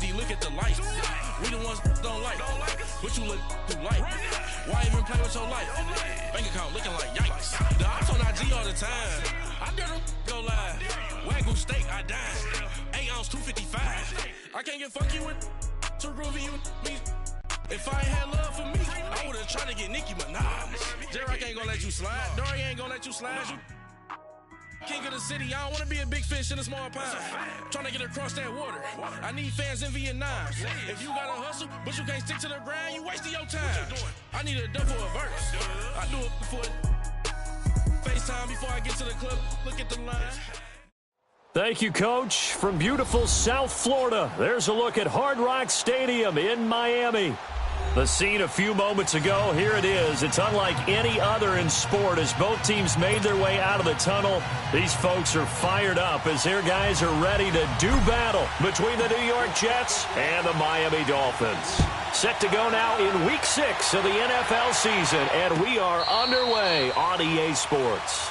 crazy, look at the lights. We the ones don't like, but you look too light. Why even play with your life? Bank account looking like yikes. The ops on IG all the time. I dare them go live. Wagyu steak, I dine. 8 ounce, 255. I can't get funky with too groovy you me. If I ain't had love for me, I would've tried to get Nicki Minaj. J-Rock ain't gonna let you slide. Dory ain't gonna let you slide. You king of the city, I don't wanna be a big fish in a small pond. Trying to get across that water. I need fans in Vietnam. If you gotta hustle, but you can't stick to the grind, you wasting your time. I need a dub for a verse. I do it before FaceTime before I get to the club. Look at the line. Thank you, Coach. From beautiful South Florida, there's a look at Hard Rock Stadium in Miami. The scene a few moments ago, here it is. It's unlike any other in sport as both teams made their way out of the tunnel. These folks are fired up as their guys are ready to do battle between the New York Jets and the Miami Dolphins. Set to go now in Week 6 of the NFL season, and we are underway on EA Sports.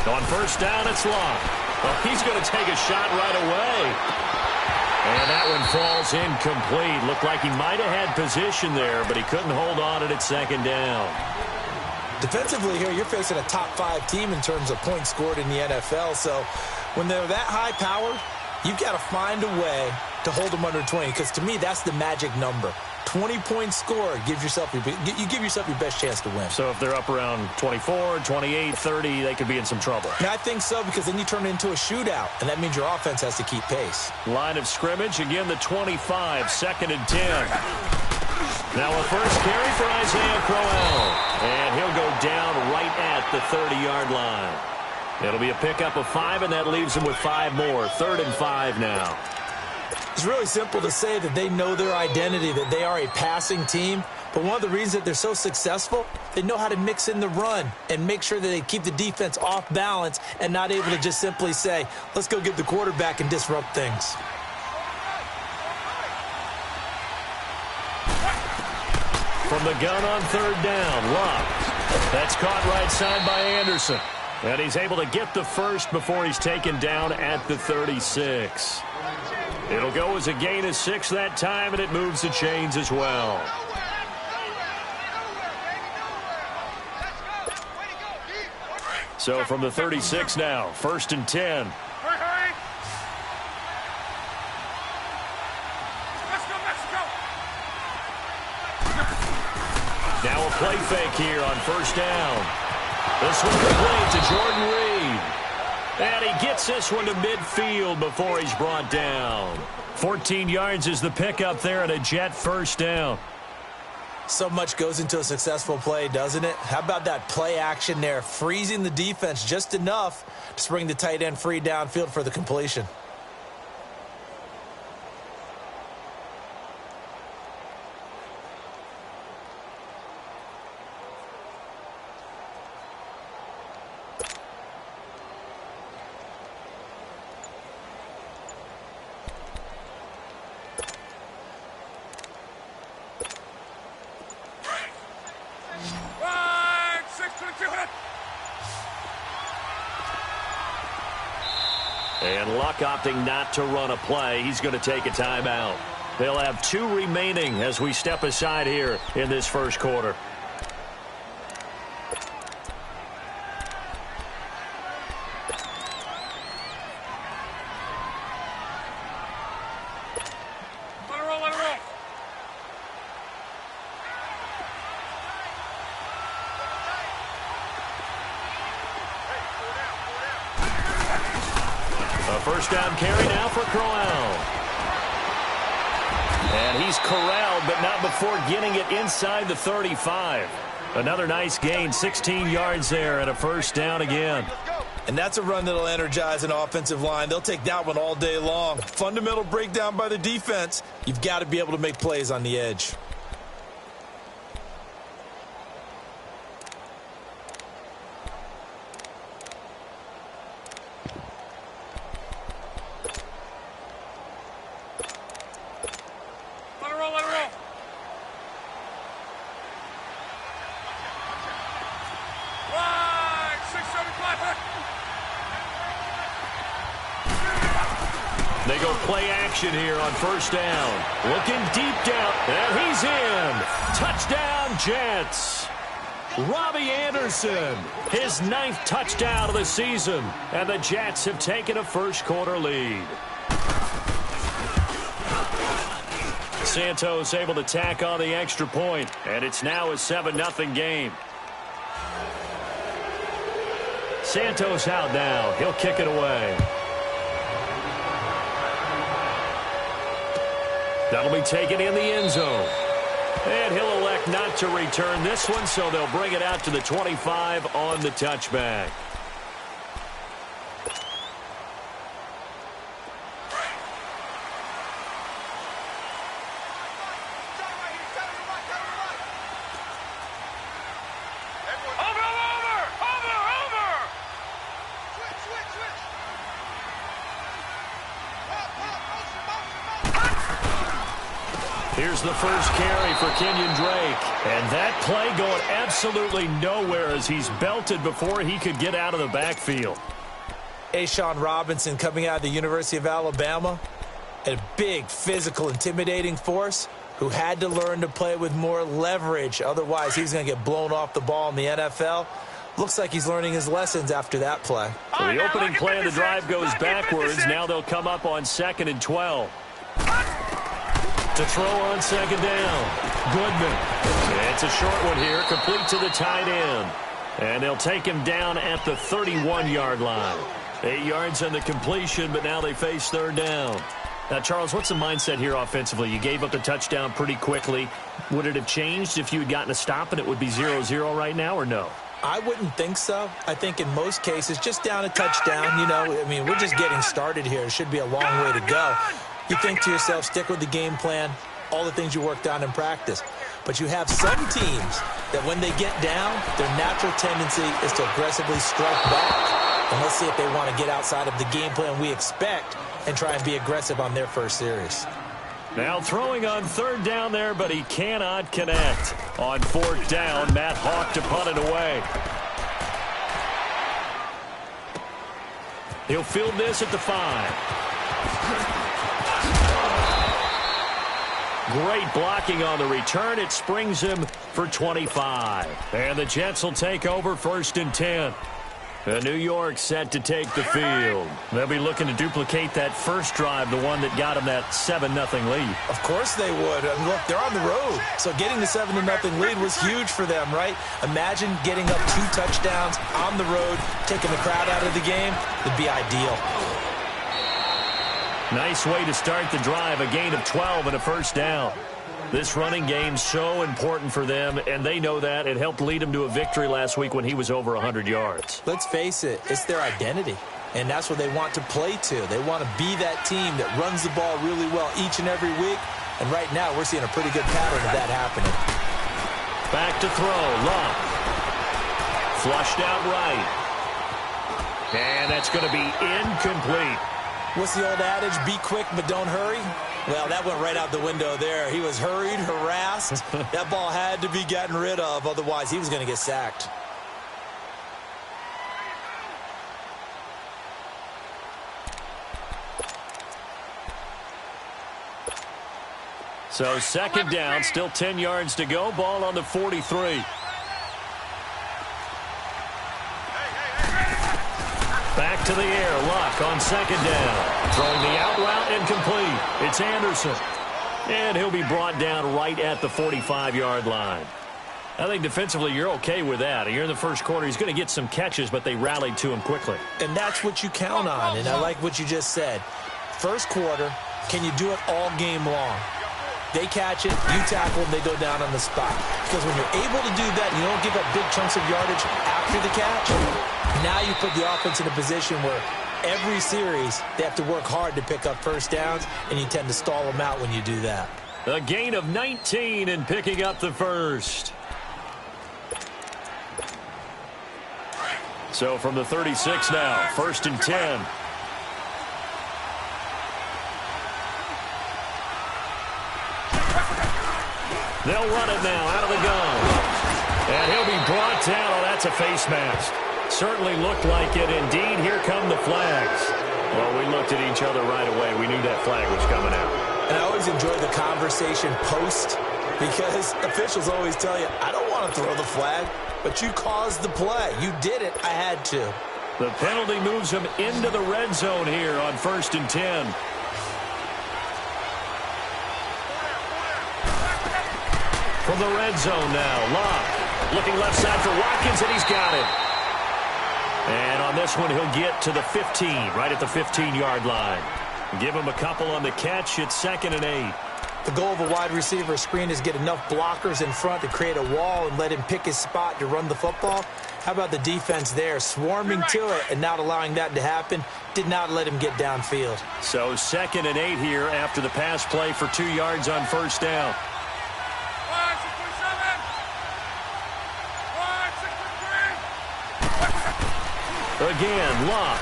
On first down, it's Long. Well, he's going to take a shot right away. And that one falls incomplete. Looked like he might have had position there, but he couldn't hold on at second down. Defensively here, you're facing a top 5 team in terms of points scored in the NFL. So when they're that high powered, you've got to find a way to hold them under 20. Because to me, that's the magic number. 20 points scored, you give yourself your best chance to win. So if they're up around 24, 28, 30, they could be in some trouble. And I think so, because then you turn it into a shootout, and that means your offense has to keep pace. Line of scrimmage, again the 25, 2nd and 10. Now a first carry for Isaiah Crowell, and he'll go down right at the 30-yard line. It'll be a pickup of 5, and that leaves him with 5 more. 3rd and 5 now. It's really simple to say that they know their identity, that they are a passing team. But one of the reasons that they're so successful, they know how to mix in the run and make sure that they keep the defense off balance and not able to just simply say, let's go get the quarterback and disrupt things. From the gun on 3rd down, Luck. That's caught right side by Anderson. And he's able to get the first before he's taken down at the 36. It'll go as a gain of 6 that time, and it moves the chains as well. So from the 36 now, 1st and 10. Now a play fake here on 1st down. This one complete to Jordan Reed. And he gets this one to midfield before he's brought down. 14 yards is the pickup there and a Jet 1st down. So much goes into a successful play, doesn't it? How about that play action there, freezing the defense just enough to spring the tight end free downfield for the completion. And Luck opting not to run a play. He's going to take a timeout. They'll have 2 remaining as we step aside here in this first quarter. First down carry now for Crowell. And he's corralled, but not before getting it inside the 35. Another nice gain, 16 yards there, and a 1st down again. And that's a run that'll energize an offensive line. They'll take that one all day long. Fundamental breakdown by the defense. You've got to be able to make plays on the edge. They go play action here on first down. Looking deep down, and he's in. Touchdown, Jets. Robbie Anderson, his 9th touchdown of the season, and the Jets have taken a first-quarter lead. Santos able to tack on the extra point, and it's now a 7-0 game. Santos out now. He'll kick it away. That'll be taken in the end zone. And he'll elect not to return this one, so they'll bring it out to the 25 on the touchback. Here's the first carry for Kenyon Drake. And that play going absolutely nowhere as he's belted before he could get out of the backfield. A'Shawn Robinson coming out of the University of Alabama. A big, physical, intimidating force who had to learn to play with more leverage. Otherwise, he's going to get blown off the ball in the NFL. Looks like he's learning his lessons after that play. So the opening play of the drive goes backwards. Now they'll come up on 2nd and 12. To throw on 2nd down. Goodman. It's a short one here, complete to the tight end. And they'll take him down at the 31-yard line. 8 yards on the completion, but now they face 3rd down. Now, Charles, what's the mindset here offensively? You gave up the touchdown pretty quickly. Would it have changed if you had gotten a stop and it would be 0-0 right now, or no? I wouldn't think so. I think in most cases, just down a touchdown, we're just getting started here. It should be a long way to go. You think to yourself, stick with the game plan, all the things you worked on in practice. But you have some teams that when they get down, their natural tendency is to aggressively strike back. And let's see if they want to get outside of the game plan we expect and try and be aggressive on their first series. Now throwing on 3rd down there, but he cannot connect. On 4th down, Matt Hawk to punt it away. He'll field this at the 5. Great blocking on the return. It springs him for 25. And the Jets will take over 1st and 10. New York set to take the field. They'll be looking to duplicate that first drive, the one that got them that 7-0 lead. Of course they would. I mean, look, they're on the road. So getting the 7-0 lead was huge for them, right? Imagine getting up 2 touchdowns on the road, taking the crowd out of the game. It'd be ideal. Nice way to start the drive, a gain of 12 and a first down. This running game's so important for them, and they know that. It helped lead them to a victory last week when he was over 100 yards. Let's face it, it's their identity, and that's what they want to play to. They want to be that team that runs the ball really well each and every week, and right now we're seeing a pretty good pattern of that happening. Back to throw, Love. Flushed out right. And that's going to be incomplete. What's the old adage? Be quick, but don't hurry. Well, that went right out the window there. He was hurried, harassed. That ball had to be gotten rid of. Otherwise, he was going to get sacked. So 2nd down, still 10 yards to go. Ball on the 43. Back to the air. Luck on 2nd down. Throwing the out route incomplete. It's Anderson. And he'll be brought down right at the 45-yard line. I think defensively you're okay with that. You're in the first quarter. He's going to get some catches, but they rallied to him quickly. And that's what you count on. And I like what you just said. First quarter, can you do it all game long? They catch it, you tackle them, they go down on the spot. Because when you're able to do that, you don't give up big chunks of yardage after the catch. Now you put the offense in a position where every series they have to work hard to pick up first downs, and you tend to stall them out when you do that. A gain of 19 and picking up the first. So from the 36 now, 1st and 10. They'll run it now out of the gun. And he'll be brought down. Oh, that's a face mask. Certainly looked like it. Indeed, here come the flags. Well, we looked at each other right away. We knew that flag was coming out. And I always enjoy the conversation post because officials always tell you, I don't want to throw the flag, but you caused the play. You did it. I had to. The penalty moves him into the red zone here on 1st and 10. From the red zone now, Locke looking left side for Watkins, and he's got it. And on this one, he'll get to the 15, right at the 15-yard line. Give him a couple on the catch. It's 2nd and 8. The goal of a wide receiver screen is get enough blockers in front to create a wall and let him pick his spot to run the football. How about the defense there, swarming to it and not allowing that to happen? Did not let him get downfield. So 2nd and 8 here after the pass play for 2 yards on 1st down. Again, Locke.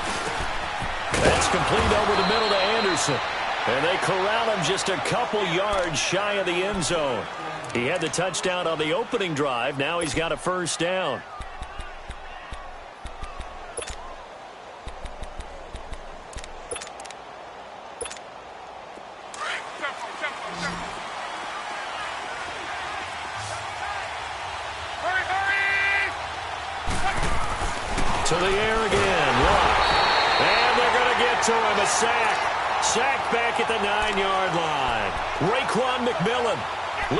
That's complete over the middle to Anderson. And they corral him just a couple yards shy of the end zone. He had the touchdown on the opening drive. Now he's got a 1st down. To the air again, Locke. And they're going to get to him, a sack. Sack back at the 9-yard line. Raekwon McMillan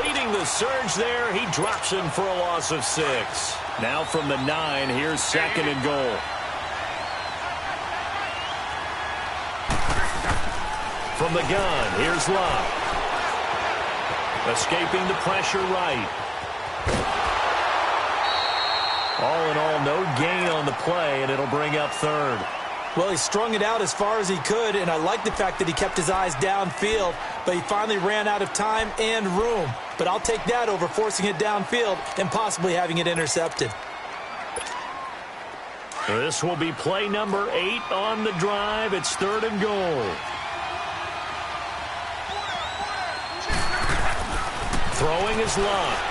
leading the surge there. He drops him for a loss of 6. Now from the 9, here's 2nd and goal. From the gun, here's Locke. Escaping the pressure right. All in all, no gain on the play, and it'll bring up 3rd. Well, he strung it out as far as he could, and I like the fact that he kept his eyes downfield, but he finally ran out of time and room. But I'll take that over forcing it downfield and possibly having it intercepted. This will be play number 8 on the drive. It's 3rd and goal. Throwing is Locke.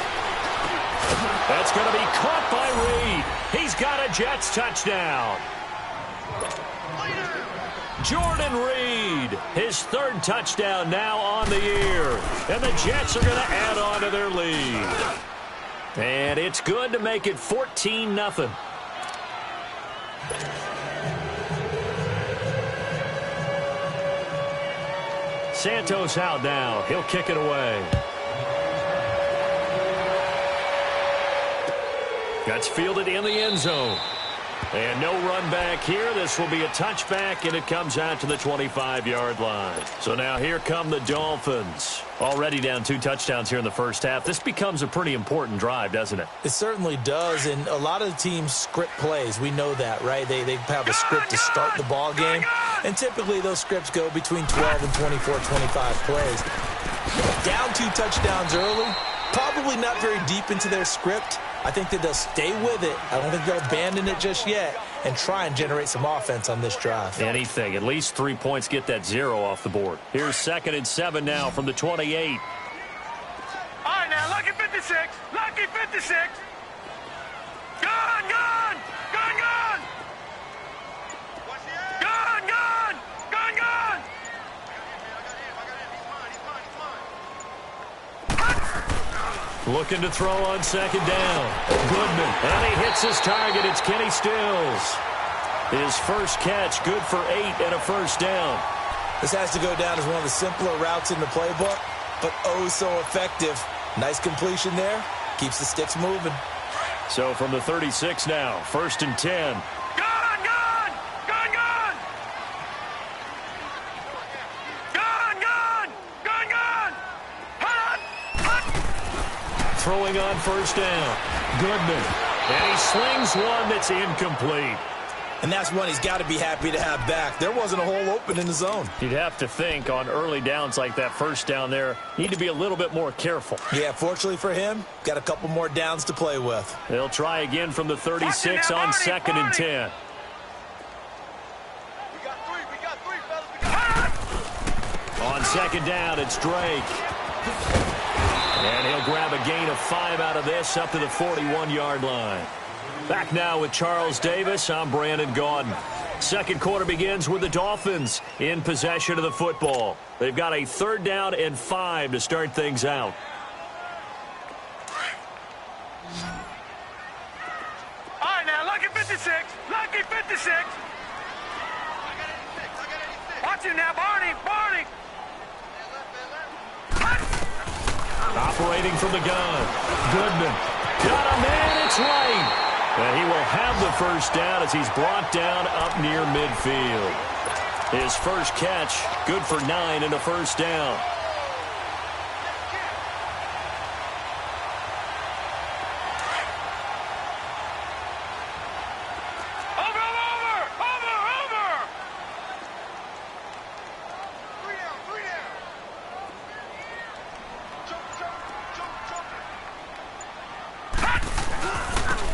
That's going to be caught by Reed. He's got a Jets touchdown. Jordan Reed, his 3rd touchdown now on the year. And the Jets are going to add on to their lead. And it's good to make it 14-0. Santos out now. He'll kick it away. That's fielded in the end zone. And no run back here. This will be a touchback, and it comes out to the 25-yard line. So now here come the Dolphins. Already down 2 touchdowns here in the first half. This becomes a pretty important drive, doesn't it? It certainly does, and a lot of the teams script plays. We know that, right? They have a script to start the ball game, and typically those scripts go between 12 and 24, 25 plays. Down 2 touchdowns early, probably not very deep into their script. I think that they'll stay with it. I don't think they'll abandon it just yet and try and generate some offense on this drive. Anything. At least 3 points. Get that 0 off the board. Here's 2nd and 7 now from the 28. All right, now, lucky 56. Lucky 56. Gone, gone. Gone, gone. Gone, gone. Gone, gone. Looking to throw on 2nd down. Goodman. And he hits his target. It's Kenny Stills. His first catch, good for 8 and a 1st down. This has to go down as one of the simpler routes in the playbook, but oh so effective. Nice completion there. Keeps the sticks moving. So from the 36 now, 1st and 10. Gone, gone. Gone, gone. Gone, gone. Gone, gone. Hot, hot. Throwing on 1st down. Goodman. And he slings one that's incomplete. And that's one he's got to be happy to have back. There wasn't a hole open in the zone. You'd have to think on early downs like that 1st down there, need to be a little bit more careful. Yeah, fortunately for him, got a couple more downs to play with. They'll try again from the 36 on 2nd and 10. We got three, fellas. On 2nd down, it's Drake. And he'll grab a gain of 5 out of this up to the 41-yard line. Back now with Charles Davis. I'm Brandon Gaudin. Second quarter begins with the Dolphins in possession of the football. They've got a 3rd down and 5 to start things out. All right, now, lucky 56. Lucky 56. Watch him now, Barney. Barney. Operating from the gun. Goodman. Got a man. It's right. And he will have the first down as he's brought down up near midfield. His first catch, good for 9 and a first down.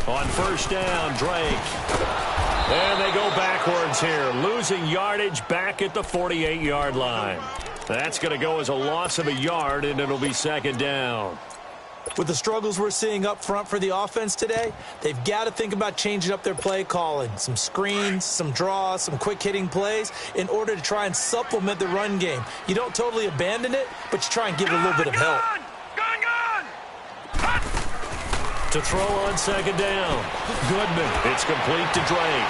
On first down, Drake. And they go backwards here, losing yardage back at the 48-yard line. That's going to go as a loss of a yard, and it'll be 2nd down. With the struggles we're seeing up front for the offense today, they've got to think about changing up their play calling. Some screens, some draws, some quick-hitting plays in order to try and supplement the run game. You don't totally abandon it, but you try and give it a little bit of help. To throw on 2nd down. Goodman. It's complete to Drake.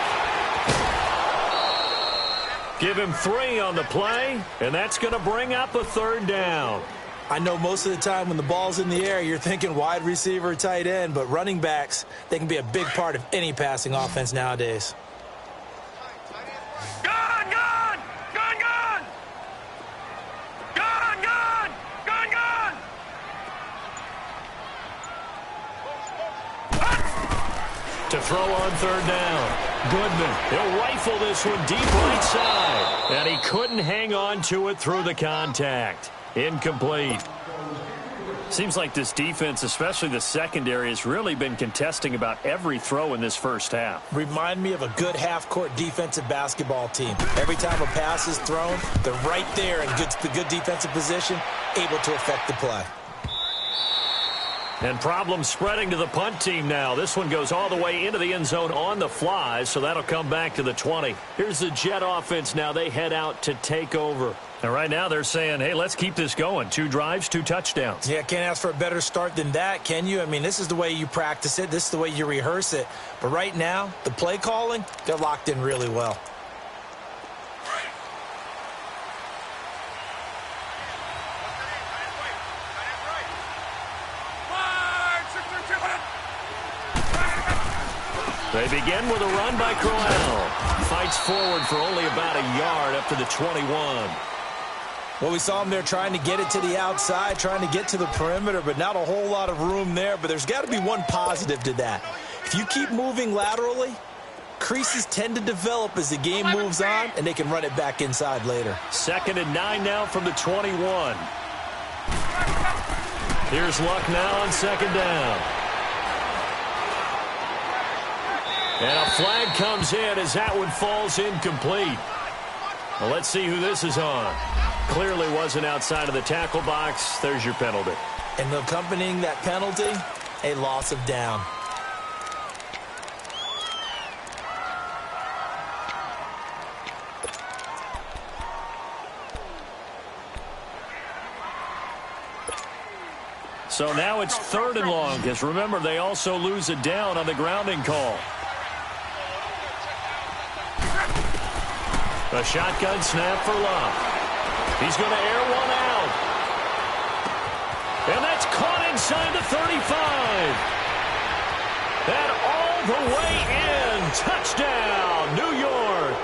Give him 3 on the play, and that's going to bring up a 3rd down. I know most of the time when the ball's in the air, you're thinking wide receiver, tight end, but running backs, they can be a big part of any passing offense nowadays. To throw on 3rd down. Goodman. He'll rifle this one deep right side. And he couldn't hang on to it through the contact. Incomplete. Seems like this defense, especially the secondary, has really been contesting about every throw in this first half. Remind me of a good half-court defensive basketball team. Every time a pass is thrown, they're right there in good defensive position, able to affect the play. And problems spreading to the punt team now. This one goes all the way into the end zone on the fly, so that'll come back to the 20. Here's the Jet offense now. They head out to take over. And right now they're saying, hey, let's keep this going. 2 drives, 2 touchdowns. Yeah, can't ask for a better start than that, can you? I mean, this is the way you practice it. This is the way you rehearse it. But right now, the play calling, they're locked in really well. They begin with a run by Crowell. Fights forward for only about a yard up to the 21. Well, we saw him there trying to get it to the outside, trying to get to the perimeter, but not a whole lot of room there. But there's got to be one positive to that. If you keep moving laterally, creases tend to develop as the game moves on, and they can run it back inside later. 2nd and 9 now from the 21. Here's Luck now on 2nd down. And a flag comes in as that one falls incomplete. Well, let's see who this is on. Clearly wasn't outside of the tackle box. There's your penalty. And accompanying that penalty, a loss of down. So now it's 3rd and long, because remember, they also lose it down on the grounding call. A shotgun snap for Luck. He's going to air one out. And that's caught inside the 35. And all the way in. Touchdown, New York.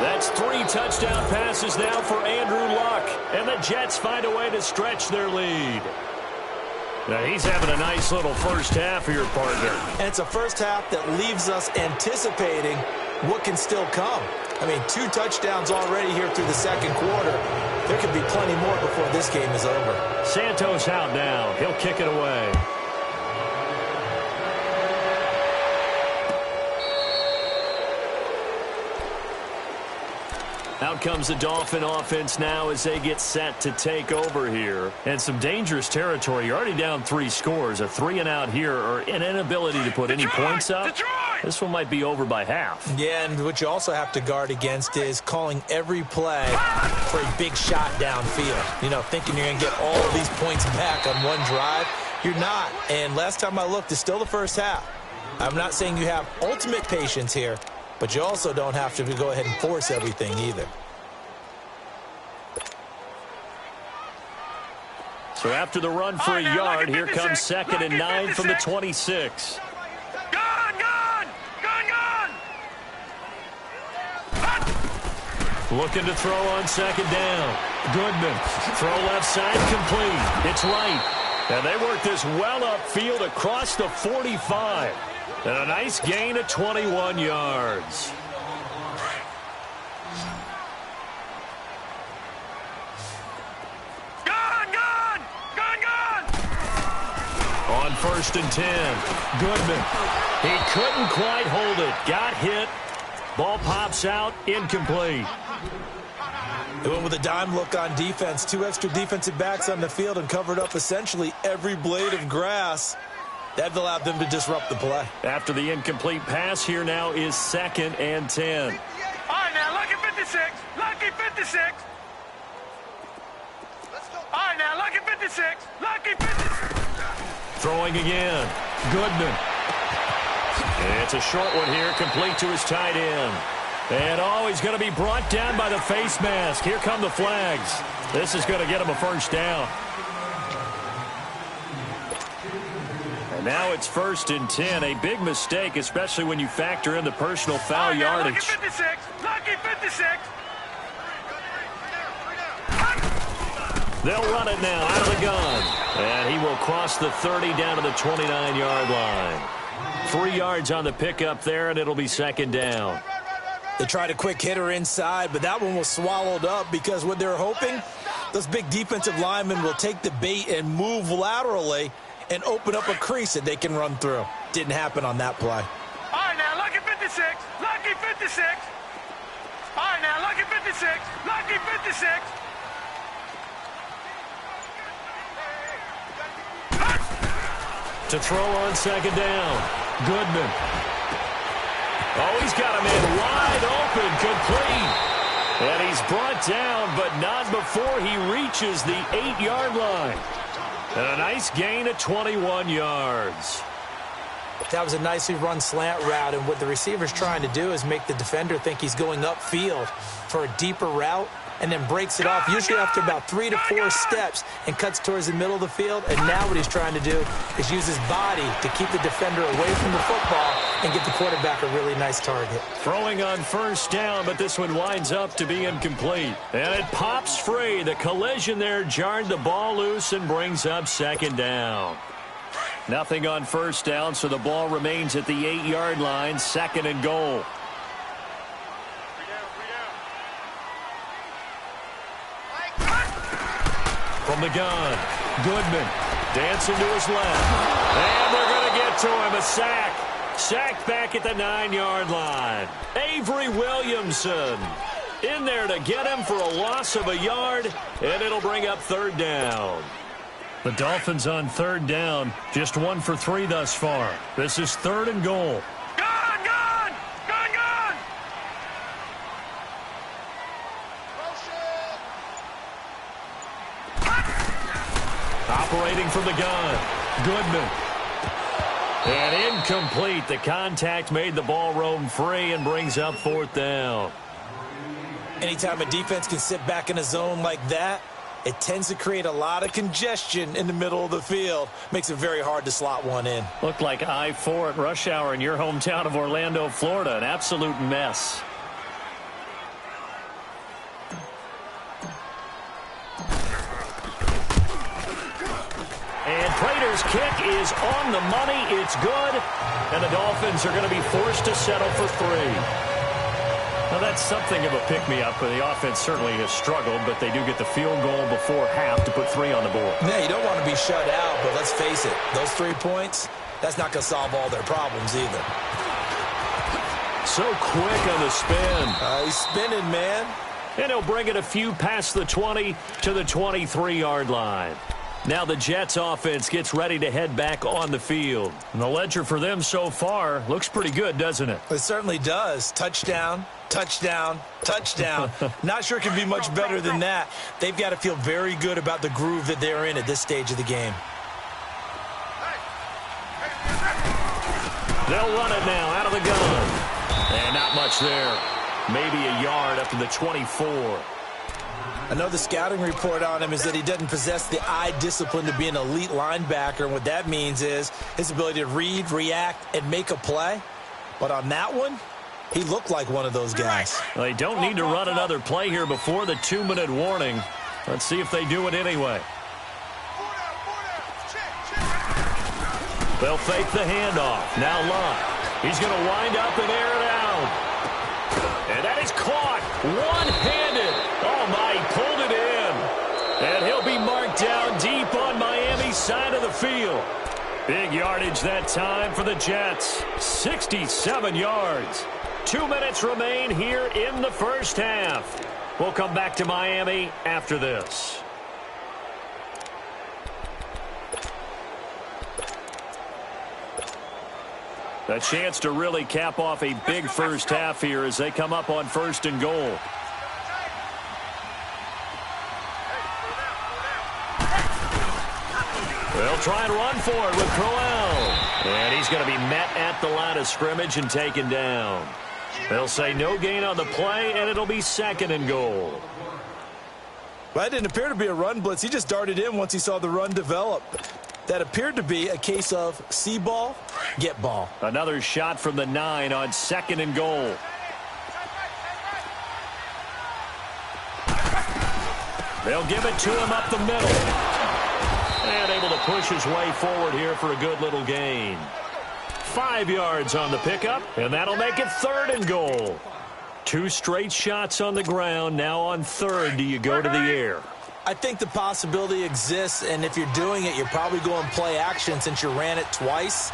That's 3 touchdown passes now for Andrew Luck. And the Jets find a way to stretch their lead. Now he's having a nice little first half of your partner. And it's a first half that leaves us anticipating what can still come. I mean, 2 touchdowns already here through the 2nd quarter. There could be plenty more before this game is over. Santos out now. He'll kick it away. Out comes the Dolphin offense now as they get set to take over here. And some dangerous territory. You're already down 3 scores. A 3-and-out here or an inability to put any points up. This one might be over by half. Yeah, and what you also have to guard against is calling every play for a big shot downfield. You know, thinking you're going to get all of these points back on one drive. You're not. And last time I looked, it's still the first half. I'm not saying you have ultimate patience here, but you also don't have to go ahead and force everything either. So after the run for a yard, here comes 2nd and 9 from the 26. Looking to throw on 2nd down. Goodman. Throw left side complete. It's right. And they work this well upfield across the 45. And a nice gain of 21 yards. On 1st and 10. Goodman. He couldn't quite hold it. Got hit. Ball pops out. Incomplete. They went with a dime look on defense. 2 extra defensive backs on the field and covered up essentially every blade of grass. That allowed them to disrupt the play. After the incomplete pass, here now is 2nd and 10. All right, now, lucky 56. Lucky 56. All right, now, lucky 56. Lucky 56. Throwing again. Goodman. It's a short one here, complete to his tight end. And, oh, he's going to be brought down by the face mask. Here come the flags. This is going to get him a first down. And now it's 1st and 10. A big mistake, especially when you factor in the personal foul yardage. Lucky 56. Lucky 56. They'll run it now out of the gun. And he will cross the 30 down to the 29-yard line. 3 yards on the pickup there, and it'll be 2nd down. They tried a quick hitter inside, but that one was swallowed up because what they're hoping, those big defensive linemen will take the bait and move laterally and open up a crease that they can run through. Didn't happen on that play. All right, now, lucky 56. Lucky 56. All right, now, lucky 56. Lucky 56. To throw on 2nd down. Goodman. Oh, he's got him in wide open, complete. And he's brought down, but not before he reaches the 8-yard line. And a nice gain of 21 yards. That was a nicely run slant route, and what the receiver's trying to do is make the defender think he's going upfield for a deeper route, and then breaks it off, usually after about 3 to 4 steps, and cuts towards the middle of the field. And now what he's trying to do is use his body to keep the defender away from the football and get the quarterback a really nice target. Throwing on 1st down, but this one winds up to be incomplete. And it pops free. The collision there jarred the ball loose and brings up 2nd down. Nothing on 1st down, so the ball remains at the 8-yard line, 2nd and goal. From the gun, Goodman dancing to his left. And they're going to get to him, a sack. Sacked back at the 9-yard line. Avery Williamson in there to get him for a loss of a yard, and it'll bring up 3rd down. The Dolphins on 3rd down, just 1 for 3 thus far. This is 3rd and goal. Operating from the gun, Goodman. And incomplete. The contact made the ball roam free and brings up 4th down. Anytime a defense can sit back in a zone like that, it tends to create a lot of congestion in the middle of the field. Makes it very hard to slot one in. Looked like I-4 at rush hour in your hometown of Orlando, Florida. An absolute mess. And Prater's kick is on the money. It's good. And the Dolphins are going to be forced to settle for 3. Now, that's something of a pick-me-up. The offense certainly has struggled, but they do get the field goal before half to put 3 on the board. Yeah, you don't want to be shut out, but let's face it, those 3 points, that's not going to solve all their problems either. So quick on the spin. He's spinning, man. And he'll bring it a few past the 20 to the 23-yard line. Now the Jets offense gets ready to head back on the field. And the ledger for them so far looks pretty good, doesn't it? It certainly does. Touchdown, touchdown, touchdown. Not sure it can be much better than that. They've got to feel very good about the groove that they're in at this stage of the game. They'll run it now out of the gun. And not much there. Maybe a yard up to the 24. I know the scouting report on him is that he doesn't possess the eye discipline to be an elite linebacker. And what that means is his ability to read, react, and make a play. But on that one, he looked like one of those guys. Well, they don't need to run another play here before the 2-minute warning. Let's see if they do it anyway. They'll fake the handoff. Now Love. He's going to wind up and air it out. And that is caught one-handed. Oh, my, he pulled it in. And he'll be marked down deep on Miami's side of the field. Big yardage that time for the Jets. 67 yards. 2 minutes remain here in the first half. We'll come back to Miami after this. A chance to really cap off a big first half here as they come up on 1st and goal. They'll try and run for it with Crowell. And he's going to be met at the line of scrimmage and taken down. They'll say no gain on the play, and it'll be 2nd and goal. Well, that didn't appear to be a run blitz. He just darted in once he saw the run develop. That appeared to be a case of see ball, get ball. Another shot from the 9 on 2nd and goal. They'll give it to him up the middle. And able to push his way forward here for a good little gain. 5 yards on the pickup, and that'll make it 3rd and goal. 2 straight shots on the ground. Now on 3rd, do you go to the air? I think the possibility exists, and if you're doing it, you're probably going play action since you ran it twice.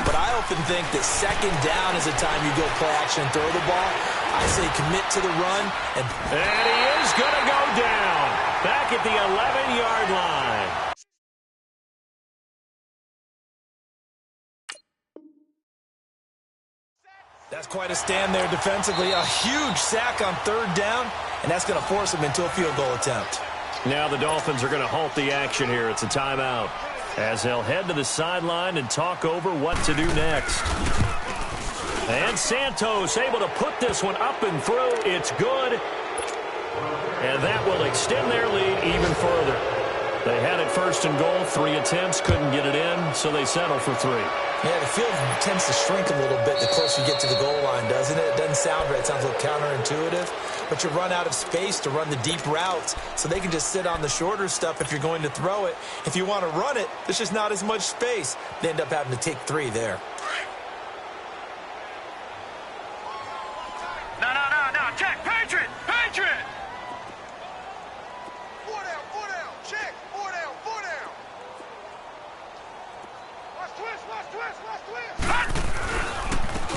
But I often think that 2nd down is the time you go play action and throw the ball. I say commit to the run. And he is going to go down. Back at the 11-yard line. That's quite a stand there defensively. A huge sack on 3rd down, and that's going to force him into a field goal attempt. Now the Dolphins are going to halt the action here. It's a timeout as they'll head to the sideline and talk over what to do next. And Santos able to put this one up and through. It's good. And that will extend their lead even further. They had it 1st and goal. 3 attempts, couldn't get it in, so they settle for 3. Yeah, the field tends to shrink a little bit the closer you get to the goal line, doesn't it? It doesn't sound right. It sounds a little counterintuitive. But you run out of space to run the deep routes, so they can just sit on the shorter stuff if you're going to throw it. If you want to run it, there's just not as much space. They end up having to take 3 there. No. Check. Patriot. 4 down. Check. 4 down. Watch twist.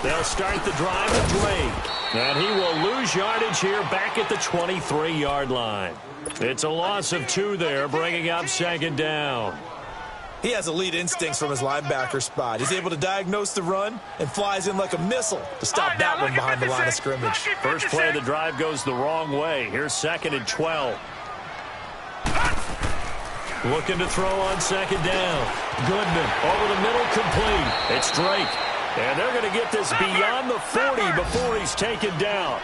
They'll start the drive with Drake. And he will lose yardage here back at the 23-yard line. It's a loss of 2 there, bringing up 2nd down. He has elite instincts from his linebacker spot. He's able to diagnose the run and flies in like a missile to stop that one behind the line of scrimmage. First play of the drive goes the wrong way. Here's 2nd and 12. Looking to throw on 2nd down. Goodman over the middle, complete. It's Drake. And they're going to get this beyond the 40 before he's taken down.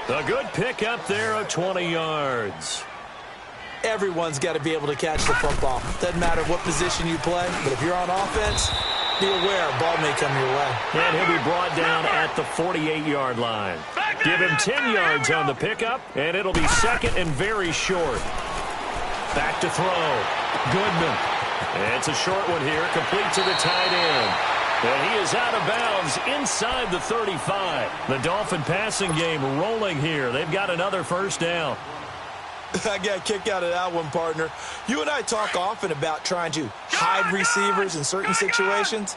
A good pick up there of 20 yards. Everyone's got to be able to catch the football. Doesn't matter what position you play, but if you're on offense, be aware a ball may come your way. And he'll be brought down at the 48-yard line. Give him 10 yards on the pickup, and it'll be 2nd and very short. Back to throw. Goodman. It's a short one here, complete to the tight end. And he is out of bounds inside the 35. The Dolphin passing game rolling here. They've got another 1st down. I got a kick out of that one, partner. You and I talk often about trying to hide receivers in certain situations,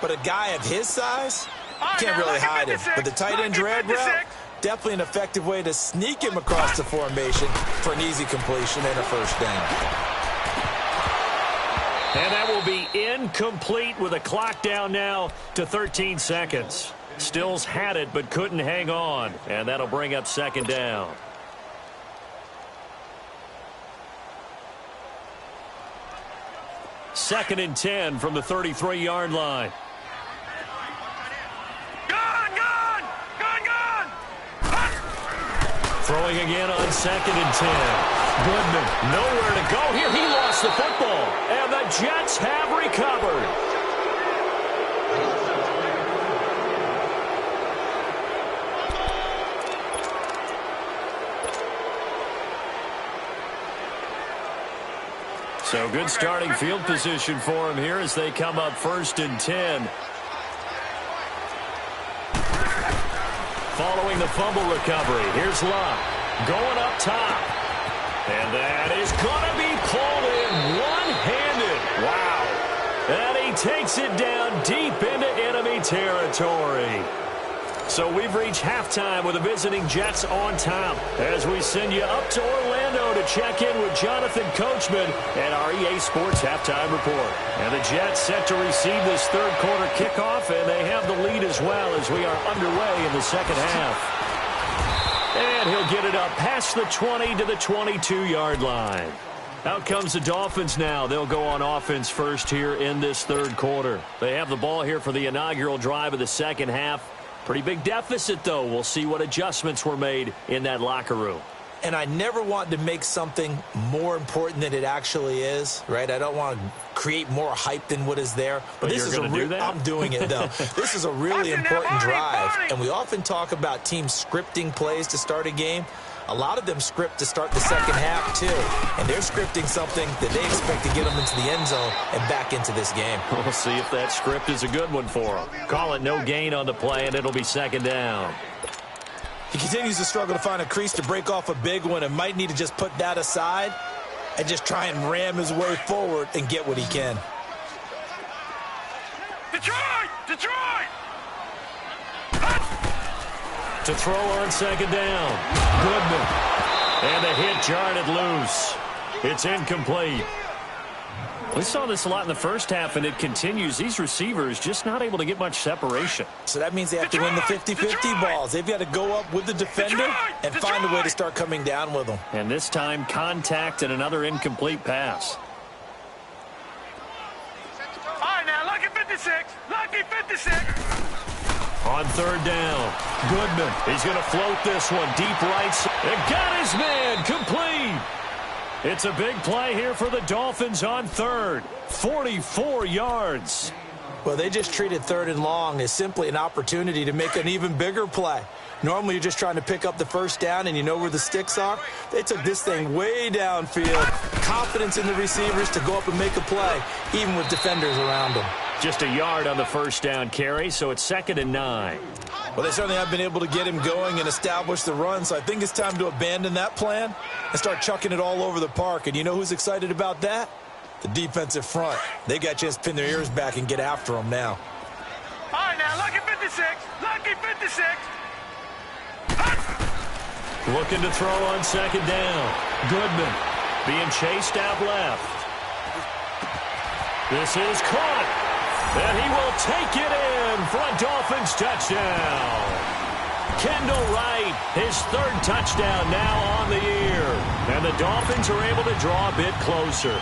but a guy of his size, you can't really hide him. But the tight end drag route, definitely an effective way to sneak him across the formation for an easy completion and a 1st down. And that will be incomplete with a clock down now to 13 seconds. Stills had it but couldn't hang on. And that'll bring up second down. Second and 10 from the 33-yard line. Throwing again on second and 10. Goodman, nowhere to go here. He lost the football. And the Jets have recovered. So good starting field position for him here as they come up first and 10. Following the fumble recovery, here's Luck going up top. And that is going to be pulled in one-handed. Wow. And he takes it down deep into enemy territory. So we've reached halftime with the visiting Jets on top as we send you up to Orlando to check in with Jonathan Coachman and our EA Sports Halftime Report. And the Jets set to receive this third quarter kickoff, and they have the lead as well as we are underway in the second half. And he'll get it up past the 20 to the 22-yard line. Out comes the Dolphins now. They'll go on offense first here in this third quarter. They have the ball here for the inaugural drive of the second half. Pretty big deficit, though. We'll see what adjustments were made in that locker room. And I never want to make something more important than it actually is, right? I don't want to create more hype than what is there. But this is I'm doing it, though. This is a really important drive. And we often talk about teams scripting plays to start a game. A lot of them script to start the second half, too. And they're scripting something that they expect to get them into the end zone and back into this game. We'll see if that script is a good one for them. Call it no gain on the play, and it'll be second down. He continues to struggle to find a crease to break off a big one and might need to just put that aside and just try and ram his way forward and get what he can. Detroit! Detroit! To throw on second down. Goodman. And the hit jarred it loose. It's incomplete. We saw this a lot in the first half, and it continues. These receivers just not able to get much separation. So that means they have to win the 50-50 balls. They've got to go up with the defender and find a way to start coming down with them. And this time, contact and another incomplete pass. All right, now, lucky 56. Lucky 56. On third down, Goodman. He's going to float this one deep right. And got his man complete. It's a big play here for the Dolphins on third. 44 yards. Well, they just treated third and long as simply an opportunity to make an even bigger play. Normally, you're just trying to pick up the first down and you know where the sticks are. They took this thing way downfield. Confidence in the receivers to go up and make a play, even with defenders around them. Just a yard on the first down carry, so it's 2nd and 9. Well, they certainly have been able to get him going and establish the run, so I think it's time to abandon that plan and start chucking it all over the park. And you know who's excited about that? The defensive front. They got a chance to pin their ears back and get after them now. All right, now, lucky 56. Lucky 56. Looking to throw on second down. Goodman being chased out left. This is caught. And he will take it in for a Dolphins touchdown. Kendall Wright, his third touchdown now on the year. And the Dolphins are able to draw a bit closer.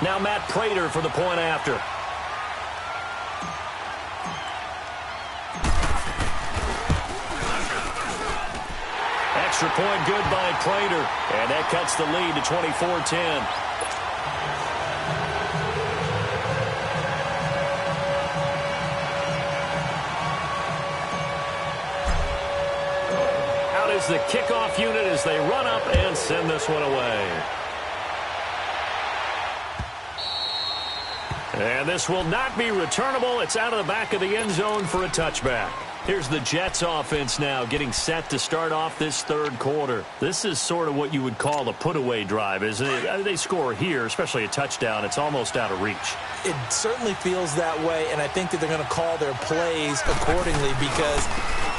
Now Matt Prater for the point after. Extra point good by Prater. And that cuts the lead to 24-10. Is the kickoff unit as they run up and send this one away. And this will not be returnable. It's out of the back of the end zone for a touchback. Here's the Jets offense now getting set to start off this third quarter. This is sort of what you would call a put-away drive, isn't it? They score here, especially a touchdown. It's almost out of reach. It certainly feels that way, and I think that they're going to call their plays accordingly because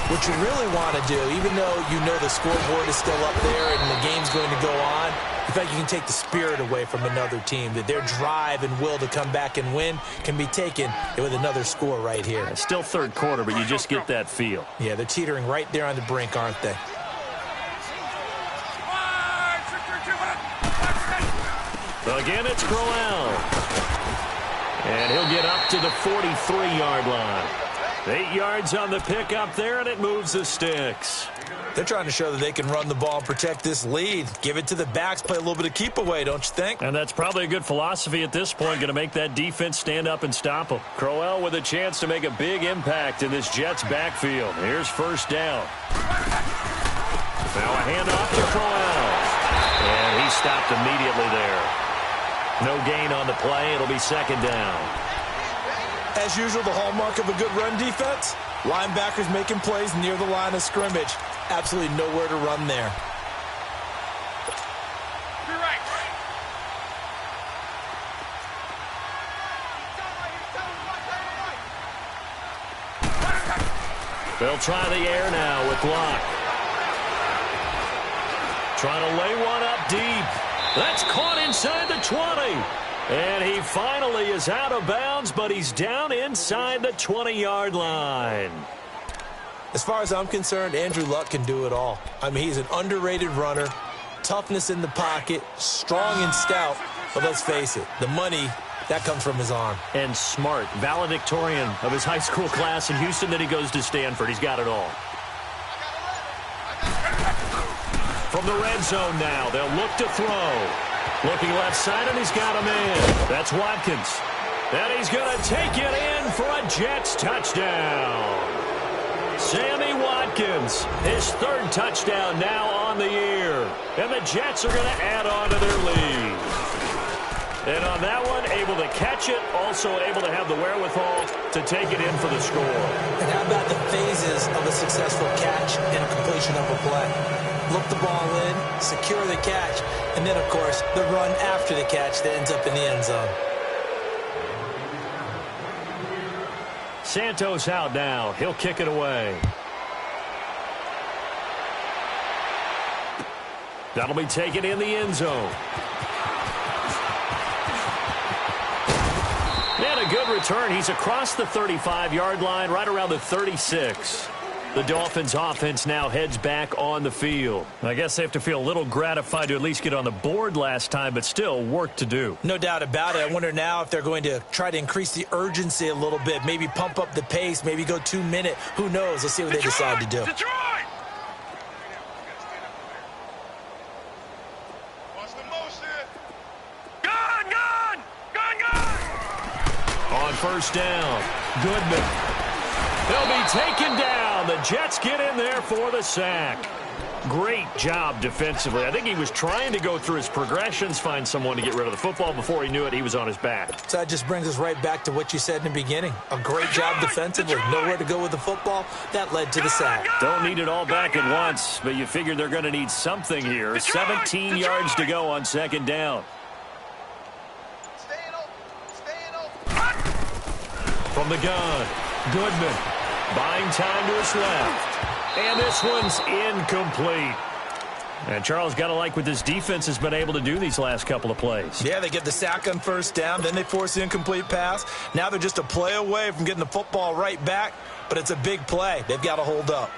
What you really want to do, even though you know the scoreboard is still up there and the game's going to go on, in fact, you can take the spirit away from another team, that their drive and will to come back and win can be taken with another score right here. It's still third quarter, but you just get that feel. Yeah, they're teetering right there on the brink, aren't they? Again, it's Crowell. And he'll get up to the 43-yard line. 8 yards on the pick up there, and it moves the sticks. They're trying to show that they can run the ball and protect this lead. Give it to the backs, play a little bit of keep away, don't you think? And that's probably a good philosophy at this point, going to make that defense stand up and stop them. Crowell with a chance to make a big impact in this Jets backfield. Here's first down. Now a handoff to Crowell. And he stopped immediately there. No gain on the play. It'll be second down. As usual, the hallmark of a good run defense, linebackers making plays near the line of scrimmage. Absolutely nowhere to run there. They'll try the air now with Locke. Trying to lay one up deep. That's caught inside the 20. And he finally is out of bounds, but he's down inside the 20-yard line. As far as I'm concerned, Andrew Luck can do it all. I mean, he's an underrated runner, toughness in the pocket, strong and stout. But let's face it, the money, that comes from his arm. And smart, valedictorian of his high school class in Houston. Then he goes to Stanford. He's got it all. From the red zone now, they'll look to throw. Looking left side, and he's got him in. That's Watkins. And he's going to take it in for a Jets touchdown. Sammy Watkins, his third touchdown now on the year. And the Jets are going to add on to their lead. And on that one, able to catch it, also able to have the wherewithal to take it in for the score. And how about the phases of a successful catch and a completion of a play? Look the ball in, secure the catch, and then, of course, the run after the catch that ends up in the end zone. Santos out now. He'll kick it away. That'll be taken in the end zone. And a good return. He's across the 35-yard line, right around the 36. The Dolphins offense now heads back on the field. I guess they have to feel a little gratified to at least get on the board last time, but still work to do. No doubt about it. I wonder now if they're going to try to increase the urgency a little bit, maybe pump up the pace, maybe go 2-minute. Who knows? Let's see what they decide to do. Detroit! What's the motion? Gun! On first down, Goodman. They'll be taken down. The Jets get in there for the sack. Great job defensively. I think he was trying to go through his progressions, find someone to get rid of the football. Before he knew it, he was on his back. So that just brings us right back to what you said in the beginning. A great job defensively. Nowhere to go with the football. That led to the sack. Don't need it all back at once, but you figure they're going to need something here. 17 yards to go on second down. From the gun, Goodman. Buying time to his left. And this one's incomplete. And Charles, got to like what this defense has been able to do these last couple of plays. Yeah, they get the sack on first down, then they force the incomplete pass. Now they're just a play away from getting the football right back, but it's a big play. They've got to hold up.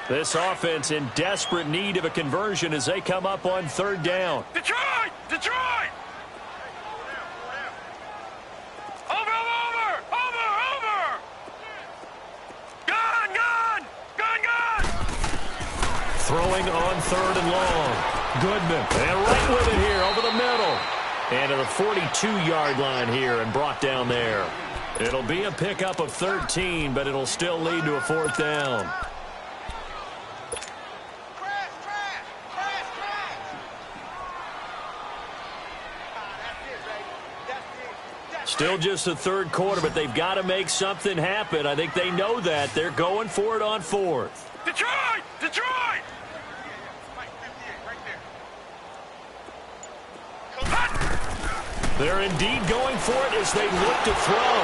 This offense in desperate need of a conversion as they come up on third down. Detroit! Throwing on third and long. Goodman. And right with it here over the middle. And to the 42-yard line here and brought down there. It'll be a pickup of 13, but it'll still lead to a fourth down. Still just the third quarter, but they've got to make something happen. I think they know that. They're going for it on fourth. Detroit! They're indeed going for it as they look to throw.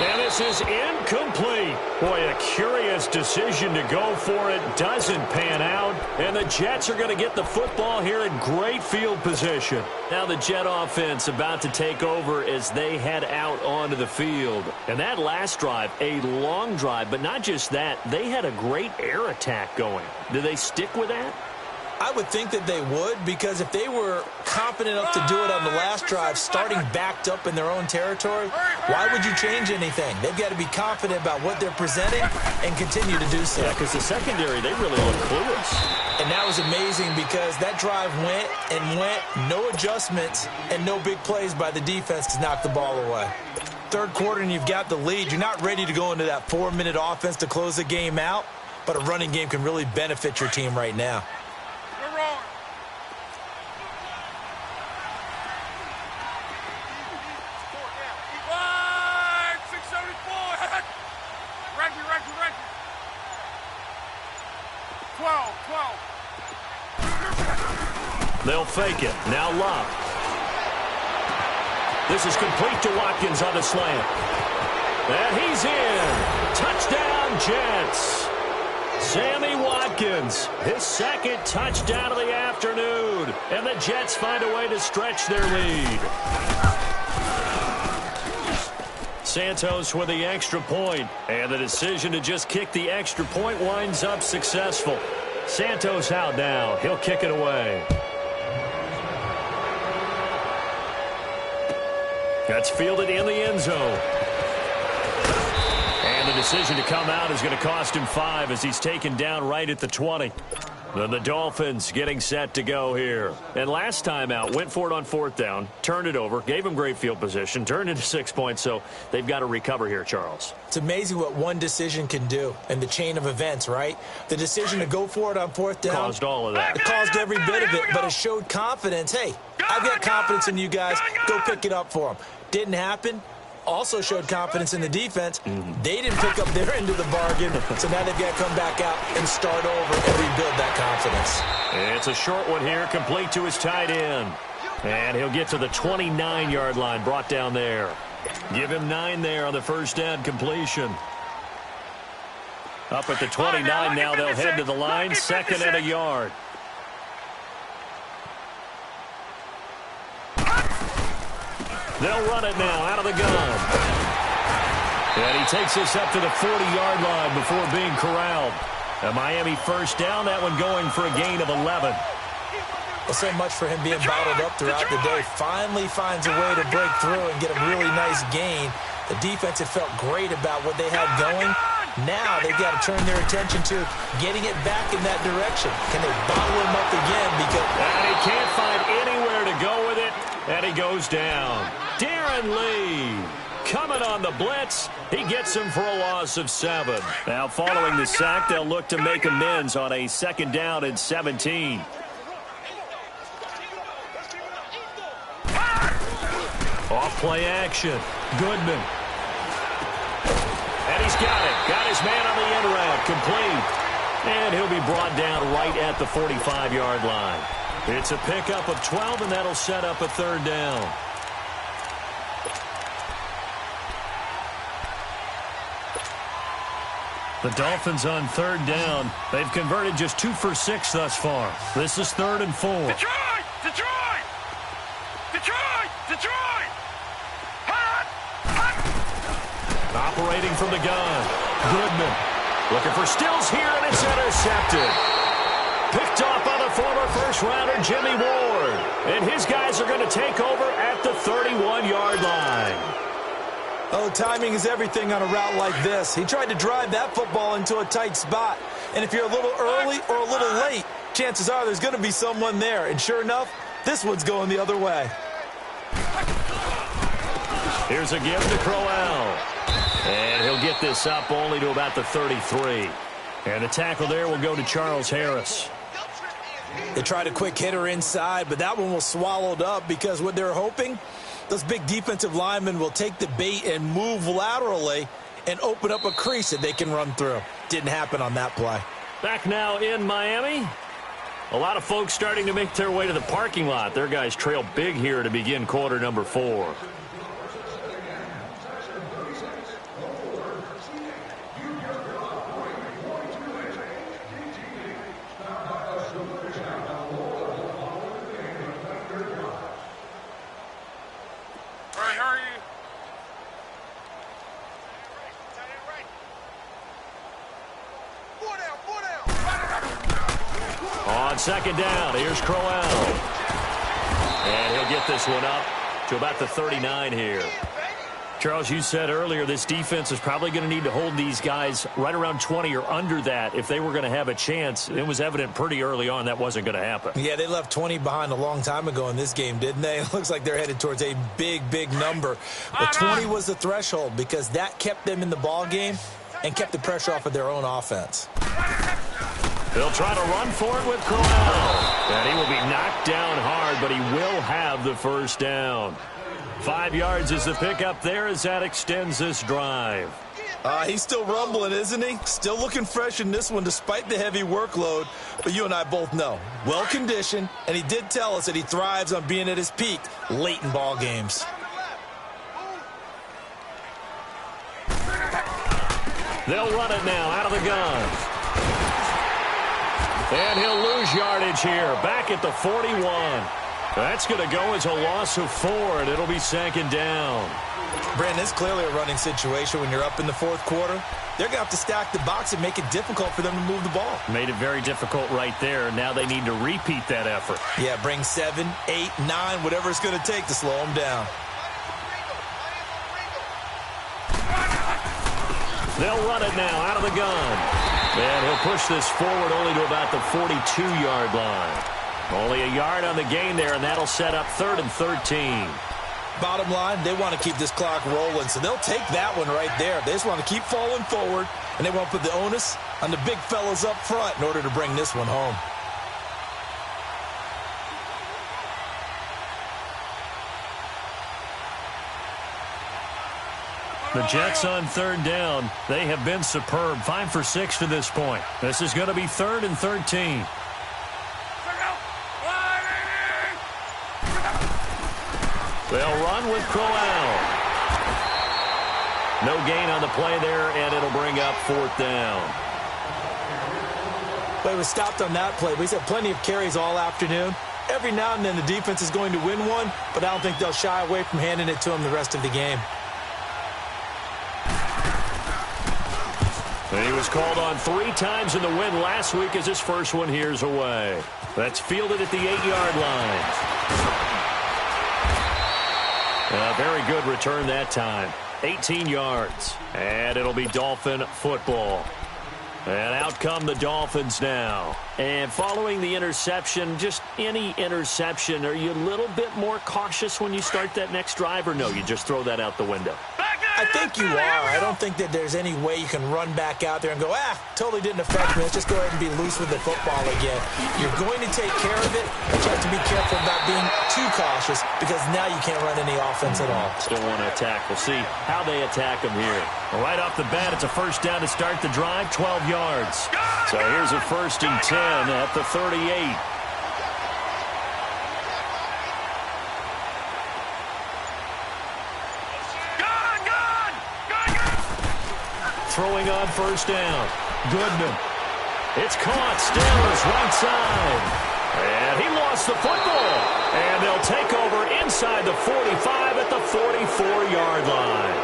And this is Incomplete. Boy, a curious decision to go for it. Doesn't pan out. And the Jets are going to get the football here in great field position. Now the Jet offense about to take over as they head out onto the field. And that last drive, a long drive, but not just that. They had a great air attack going. Do they stick with that? I would think that they would, because if they were confident enough to do it on the last drive, starting backed up in their own territory, why would you change anything? They've got to be confident about what they're presenting and continue to do so. Yeah, because the secondary, they really look clueless. And that was amazing because that drive went and went, no adjustments, and no big plays by the defense to knock the ball away. Third quarter and you've got the lead. You're not ready to go into that 4-minute offense to close the game out, but a running game can really benefit your team right now. They'll fake it. Now Love. This is complete to Watkins on the slant. And he's in. Touchdown, Jets. Sammy Watkins, his second touchdown of the afternoon. And the Jets find a way to stretch their lead. Santos with the extra point. And the decision to just kick the extra point winds up successful. Santos out now. He'll kick it away. That's fielded in the end zone. And the decision to come out is going to cost him 5 as he's taken down right at the 20. Then the Dolphins getting set to go here. And last time out, went for it on 4th down, turned it over, gave him great field position, turned into 6 points, so they've got to recover here, Charles. It's amazing what one decision can do in the chain of events, right? The decision to go for it on 4th down. Caused all of that. It caused every bit of it, but it showed confidence. Hey, I've got confidence in you guys. Go pick it up for them. Didn't happen. Also showed confidence in the defense. They didn't pick up their end of the bargain, so now they've got to come back out and start over and rebuild that confidence. It's a short one here, complete to his tight end. And he'll get to the 29-yard line, brought down there. Give him 9 there on the first down completion. Up at the 29 now, they'll head to the line, 2nd and a yard. They'll run it now out of the gun. And he takes this up to the 40-yard line before being corralled. A Miami first down, that one going for a gain of 11. Well, so much for him being bottled up throughout the day. Finally finds a way to break through and get a really nice gain. The defense had felt great about what they had going. Now they've got to turn their attention to getting it back in that direction. Can they bottle him up again? And he can't find anywhere to go with it, and he goes down. Darren Lee coming on the blitz. He gets him for a loss of 7. Now following the sack, they'll look to make amends on a 2nd down and 17. Off play action. Goodman. And he's got it. Got his man on the end route. Complete. And he'll be brought down right at the 45-yard line. It's a pickup of 12, and that'll set up a 3rd down. The Dolphins on 3rd down. They've converted just 2 for 6 thus far. This is 3rd and 4. Detroit! Detroit! Detroit! Detroit! Hot! Hot! Operating from the gun. Goodman looking for Stills here, and it's intercepted. Picked off by the former first-rounder Jimmy Ward. And his guys are going to take over at the 31-yard line. Oh, timing is everything on a route like this. He tried to drive that football into a tight spot. And if you're a little early or a little late, chances are there's going to be someone there. And sure enough, this one's going the other way. Here's a give to Crowell. And he'll get this up only to about the 33. And the tackle there will go to Charles Harris. They tried a quick hitter inside, but that one was swallowed up because what they're hoping, those big defensive linemen will take the bait and move laterally and open up a crease that they can run through. Didn't happen on that play. Back now in Miami. A lot of folks starting to make their way to the parking lot. Their guys trail big here to begin quarter number 4. On second down, here's Crowell. And he'll get this one up to about the 39 here. Charles, you said earlier this defense is probably going to need to hold these guys right around 20 or under that if they were going to have a chance. It was evident pretty early on that wasn't going to happen. Yeah, they left 20 behind a long time ago in this game, didn't they? It looks like they're headed towards a big, big number. But 20 was the threshold because that kept them in the ball game and kept the pressure off of their own offense. They'll try to run for it with Crowell. And he will be knocked down hard, but he will have the first down. 5 yards is the pickup there as that extends this drive. He's still rumbling, isn't he? Still looking fresh in this one despite the heavy workload. But you and I both know, well-conditioned, and he did tell us that he thrives on being at his peak late in ball games. They'll run it now out of the gun. And he'll lose yardage here, back at the 41. That's going to go as a loss of 4, and it'll be second down. Brandon, it's clearly a running situation when you're up in the fourth quarter. They're going to have to stack the box and make it difficult for them to move the ball. Made it very difficult right there. Now they need to repeat that effort. Yeah, bring 7, 8, 9, whatever it's going to take to slow them down. They'll run it now out of the gun. And he'll push this forward only to about the 42-yard line. Only a yard on the gain there, and that'll set up 3rd and 13. Bottom line, they want to keep this clock rolling, so they'll take that one right there. They just want to keep falling forward, and they want to put the onus on the big fellas up front in order to bring this one home. The Jets on 3rd down. They have been superb. 5 for 6 to this point. This is going to be 3rd and 13. They'll run with Crowell. No gain on the play there, and it'll bring up 4th down. Well, he was stopped on that play. He's had plenty of carries all afternoon. Every now and then the defense is going to win one, but I don't think they'll shy away from handing it to him the rest of the game. And he was called on 3 times in the win last week as his first one here's away. That's fielded at the 8-yard line. A very good return that time. 18 yards. And it'll be Dolphin football. And out come the Dolphins now. And following the interception, just any interception, are you a little bit more cautious when you start that next drive, or no, you just throw that out the window? I think you are. I don't think that there's any way you can run back out there and go, totally didn't affect me. Let's just go ahead and be loose with the football again. You're going to take care of it, but you have to be careful about being too cautious because now you can't run any offense at all. Still want to attack. We'll see how they attack them here. Right off the bat, it's a first down to start the drive, 12 yards. So here's a 1st and 10 at the 38. Throwing on 1st down. Goodman. It's caught. Steelers right side. And he lost the football. And they'll take over inside the 45 at the 44-yard line.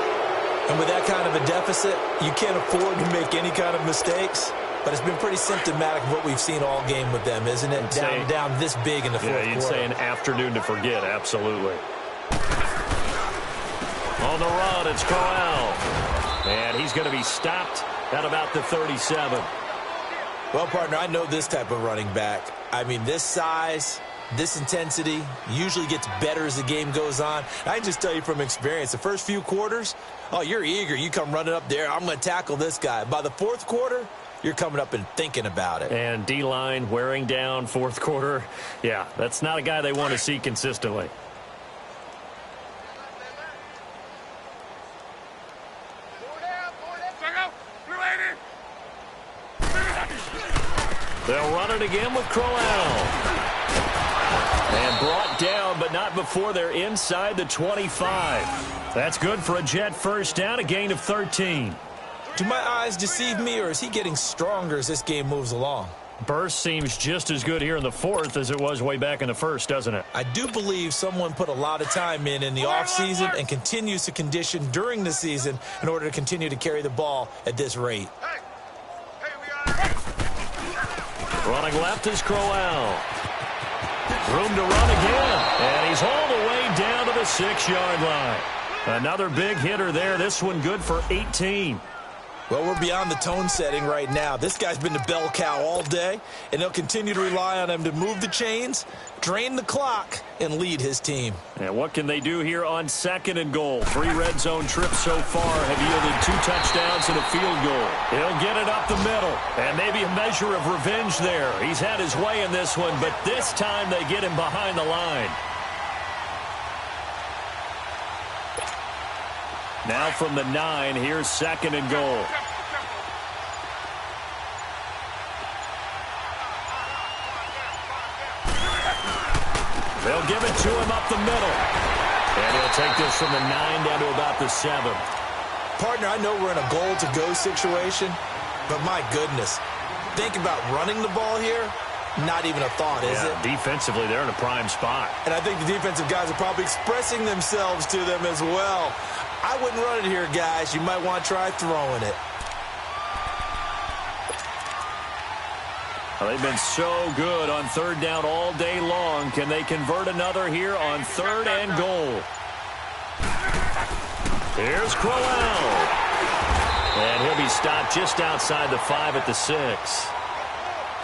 And with that kind of a deficit, you can't afford to make any kind of mistakes. But it's been pretty symptomatic of what we've seen all game with them, isn't it? Down this big in the fourth quarter. Yeah, you'd say an afternoon to forget, absolutely. On the run, it's Crowell. And he's going to be stopped at about the 37. Well, partner, I know this type of running back. I mean, this size, this intensity usually gets better as the game goes on. I can just tell you from experience, the first few quarters, you're eager. You come running up there, I'm going to tackle this guy. By the fourth quarter, you're coming up and thinking about it. And D-line wearing down fourth quarter. Yeah, that's not a guy they want to see consistently. They'll run it again with Crowell. And brought down, but not before they're inside the 25. That's good for a Jet first down, a gain of 13. Do my eyes deceive me, or is he getting stronger as this game moves along? Burst seems just as good here in the fourth as it was way back in the first, doesn't it? I do believe someone put a lot of time in the offseason and continues to condition during the season in order to continue to carry the ball at this rate. Running left is Crowell. Room to run again, and he's all the way down to the 6-yard line. Another big hitter there. This one good for 18. Well, we're beyond the tone setting right now. This guy's been the bell cow all day, and they'll continue to rely on him to move the chains, drain the clock, and lead his team. And what can they do here on 2nd and goal? 3 red zone trips so far have yielded 2 touchdowns and a field goal. He'll get it up the middle, and maybe a measure of revenge there. He's had his way in this one, but this time they get him behind the line. Now from the 9, here's 2nd and goal. They'll give it to him up the middle. And he'll take this from the 9 down to about the 7. Partner, I know we're in a goal-to-go situation, but my goodness, think about running the ball here. Not even a thought, is it? Defensively, they're in a prime spot. And I think the defensive guys are probably expressing themselves to them as well. I wouldn't run it here, guys. You might want to try throwing it. Well, they've been so good on 3rd down all day long. Can they convert another here on 3rd and goal? Here's Crowell. And he'll be stopped just outside the 5 at the 6.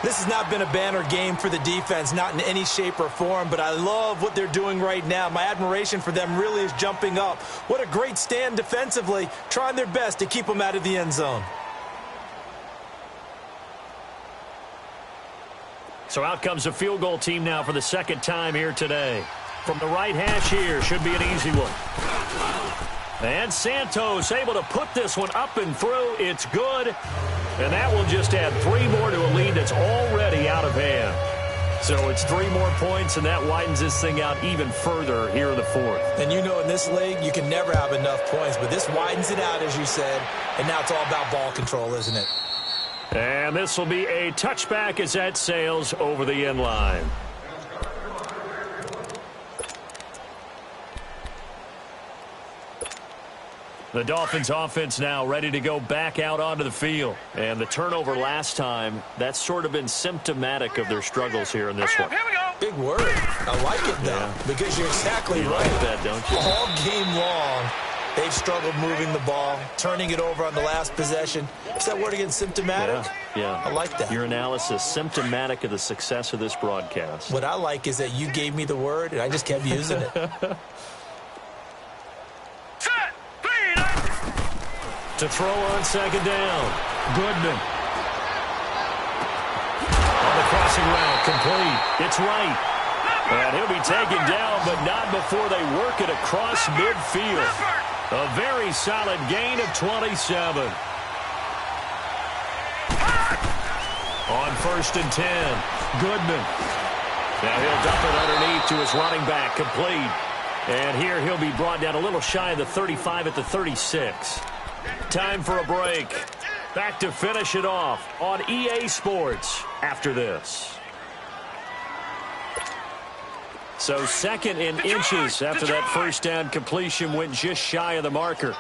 This has not been a banner game for the defense, not in any shape or form, but I love what they're doing right now. My admiration for them really is jumping up. What a great stand defensively, trying their best to keep them out of the end zone. So out comes a field goal team now for the 2nd time here today. From the right hash here, should be an easy one. And Santos able to put this one up and through. It's good. And that will just add 3 more to a lead that's already out of hand. So it's 3 more points, and that widens this thing out even further here in the 4th. And you know in this league, you can never have enough points, but this widens it out, as you said. And now it's all about ball control, isn't it? And this will be a touchback as that sails over the end line. The Dolphins offense now ready to go back out onto the field. And the turnover last time, that's sort of been symptomatic of their struggles here in this one. Here we go. Big word. I like it, though, because you're exactly You right. like that, don't you? All game long, they've struggled moving the ball, turning it over on the last possession. Is that word again, symptomatic? Yeah. I like that. Your analysis, symptomatic of the success of this broadcast. What I like is that you gave me the word, and I just kept using it. Set. Clean. To throw on 2nd down. Goodman. On the crossing route, complete. It's right. And he'll be taken down, but not before they work it across midfield. A very solid gain of 27. On 1st and 10. Goodman. Now he'll dump it underneath to his running back, complete. And here he'll be brought down a little shy of the 35 at the 36. Time for a break. Back to finish it off on EA Sports after this. So 2nd and inches after that 1st down completion went just shy of the marker.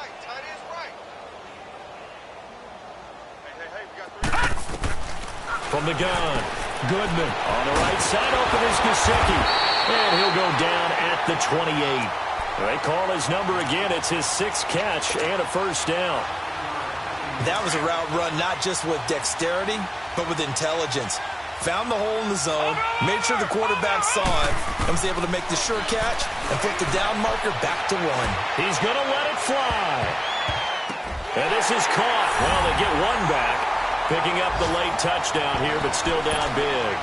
From the gun, Goodman on the right side, open is Gesicki. And he'll go down at the 28. They call his number again. It's his 6th catch and a 1st down. That was a route run not just with dexterity, but with intelligence. Found the hole in the zone, made sure the quarterback saw it, and was able to make the sure catch and flip the down marker back to 1. He's going to let it fly. And this is caught. Well, they get 1 back, picking up the late touchdown here, but still down big.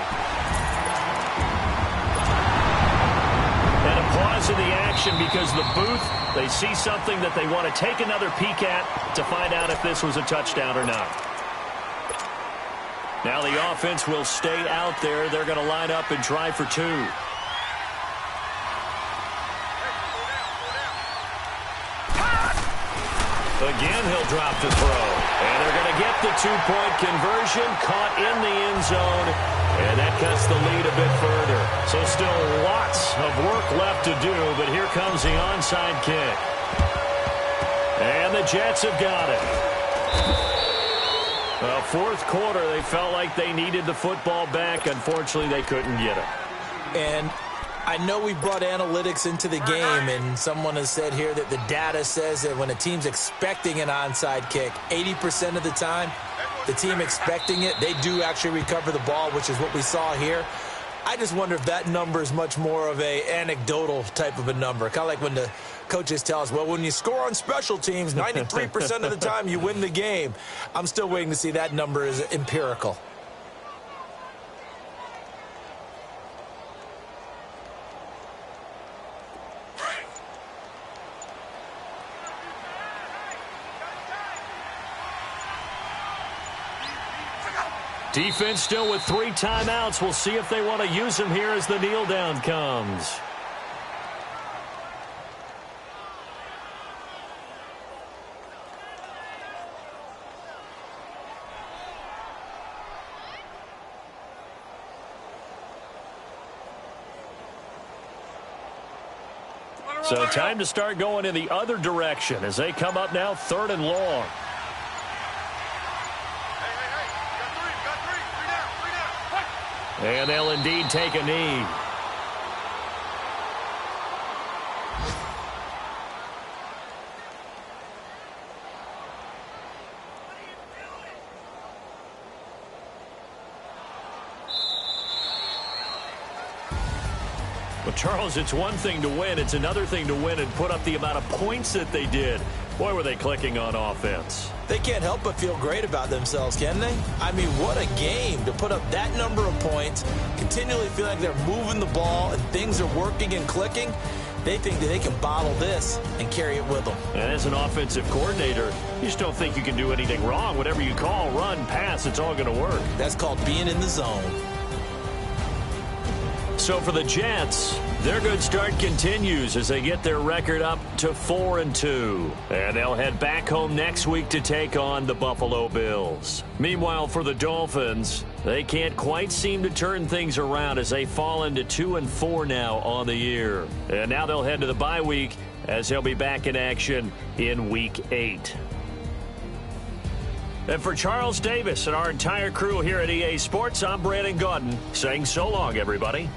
And a pause in the action because the booth, they see something that they want to take another peek at to find out if this was a touchdown or not. Now the offense will stay out there. They're going to line up and try for 2. Again, he'll drop the throw. And they're going to get the two-point conversion, caught in the end zone, and that cuts the lead a bit further. So still lots of work left to do, but here comes the onside kick. And the Jets have got it. Fourth quarter, they felt like they needed the football back. Unfortunately, they couldn't get it. And I know we brought analytics into the game, and someone has said here that the data says that when a team's expecting an onside kick, 80% of the time, the team expecting it, they do actually recover the ball, which is what we saw here. I just wonder if that number is much more of a anecdotal type of a number. Kind of like when the coaches tell us, well, when you score on special teams, 93% of the time you win the game. I'm still waiting to see that number is empirical. Defense still with 3 timeouts. We'll see if they want to use them here as the kneel down comes. So time to start going in the other direction as they come up now 3rd and long. And they'll indeed take a knee. Well, Charles, it's one thing to win. It's another thing to win and put up the amount of points that they did. Boy, were they clicking on offense. They can't help but feel great about themselves, can they? I mean, what a game to put up that number of points, continually feel like they're moving the ball and things are working and clicking. They think that they can bottle this and carry it with them. And as an offensive coordinator, you just don't think you can do anything wrong. Whatever you call, run, pass, it's all going to work. That's called being in the zone. So for the Jets, their good start continues as they get their record up to 4-2. And they'll head back home next week to take on the Buffalo Bills. Meanwhile, for the Dolphins, they can't quite seem to turn things around as they fall into 2-4 now on the year. And now they'll head to the bye week as they'll be back in action in Week 8. And for Charles Davis and our entire crew here at EA Sports, I'm Brandon Gaudin saying so long, everybody.